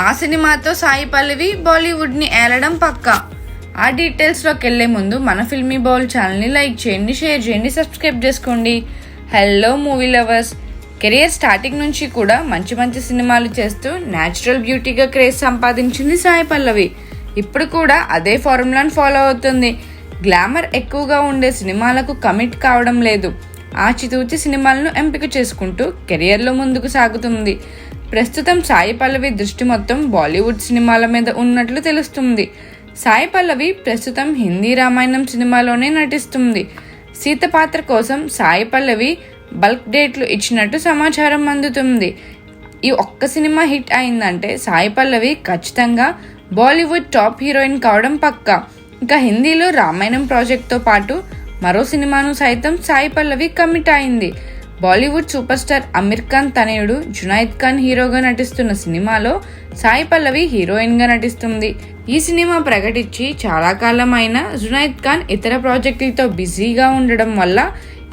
ఆ సినిమాతో సాయి పల్లవి బాలీవుడ్ని ఏలడం పక్కా. ఆ డీటెయిల్స్లోకి వెళ్లే ముందు మన ఫిల్మీ బౌల్ ఛానల్ని లైక్ చేయండి, షేర్ చేయండి, సబ్స్క్రైబ్ చేసుకోండి. Hello movie lovers. Career starting నుంచి కూడా మంచి మంచి సినిమాలు చేస్తూ న్యాచురల్ బ్యూటీగా క్రేజ్ సంపాదించింది సాయి పల్లవి. ఇప్పుడు కూడా అదే ఫార్ములాను ఫాలో అవుతుంది. గ్లామర్ ఎక్కువగా ఉండే సినిమాలకు కమిట్ కావడం లేదు. ఆచితూచి సినిమాలను ఎంపిక చేసుకుంటూ కెరియర్లో ముందుకు సాగుతుంది. ప్రస్తుతం సాయి పల్లవి దృష్టి మొత్తం బాలీవుడ్ సినిమాల మీద ఉన్నట్లు తెలుస్తుంది. సాయి పల్లవి ప్రస్తుతం హిందీ రామాయణం సినిమాలోనే నటిస్తుంది. సీత పాత్ర కోసం సాయి పల్లవి బల్క్ డేట్లు ఇచ్చినట్టు సమాచారం అందుతుంది. ఈ ఒక్క సినిమా హిట్ అయిందంటే సాయి పల్లవి ఖచ్చితంగా బాలీవుడ్ టాప్ హీరోయిన్ కావడం పక్కా. ఇంకా హిందీలో రామాయణం ప్రాజెక్ట్తో పాటు మరో సినిమాను సైతం సాయి పల్లవి కమిట్ అయింది. బాలీవుడ్ సూపర్ స్టార్ అమీర్ ఖాన్ తనయుడు జునైద్ ఖాన్ హీరోగా నటిస్తున్న సినిమాలో సాయి పల్లవి హీరోయిన్గా నటిస్తుంది. ఈ సినిమా ప్రకటించి చాలా కాలం అయినా జునైద్ ఖాన్ ఇతర ప్రాజెక్టులతో బిజీగా ఉండడం వల్ల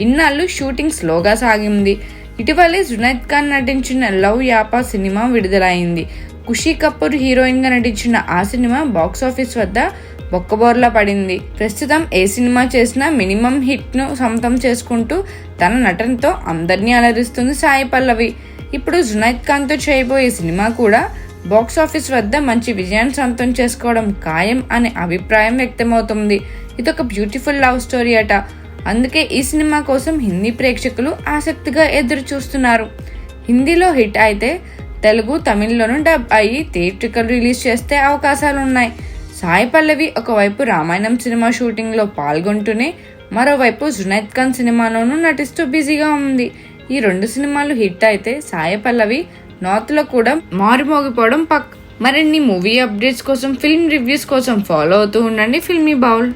ఇన్నాళ్ళు షూటింగ్ స్లోగా సాగింది. ఇటీవలే జునైద్ ఖాన్ నటించిన లవ్ యాపా సినిమా విడుదలైంది. ఖుషీ కపూర్ హీరోయిన్గా నటించిన ఆ సినిమా బాక్సాఫీస్ వద్ద బొక్కబోర్లా పడింది. ప్రస్తుతం ఏ సినిమా చేసినా మినిమం హిట్ను సొంతం చేసుకుంటూ తన నటనతో అందరినీ అలరిస్తుంది సాయి పల్లవి. ఇప్పుడు జునైద్ ఖాన్తో చేయబోయే సినిమా కూడా బాక్సాఫీస్ వద్ద మంచి విజయాన్ని సొంతం చేసుకోవడం ఖాయం అనే అభిప్రాయం వ్యక్తమవుతుంది. ఇదొక బ్యూటిఫుల్ లవ్ స్టోరీ అట. అందుకే ఈ సినిమా కోసం హిందీ ప్రేక్షకులు ఆసక్తిగా ఎదురు చూస్తున్నారు. హిందీలో హిట్ అయితే తెలుగు, తమిళ్లోనూ డబ్ అయ్యి థియేట్రికల్ రిలీజ్ చేస్తే అవకాశాలున్నాయి. సాయి పల్లవి ఒకవైపు రామాయణం సినిమా షూటింగ్లో పాల్గొంటూనే మరోవైపు జునైద్ ఖాన్ సినిమాలోనూ నటిస్తూ బిజీగా ఉంది. ఈ రెండు సినిమాలు హిట్ అయితే సాయి పల్లవి నార్త్లో కూడా మారుమోగిపోవడం పక్క. మరిన్ని మూవీ అప్డేట్స్ కోసం, ఫిల్మ్ రివ్యూస్ కోసం ఫాలో అవుతూ ఉండండి ఫిల్మీ బౌల్.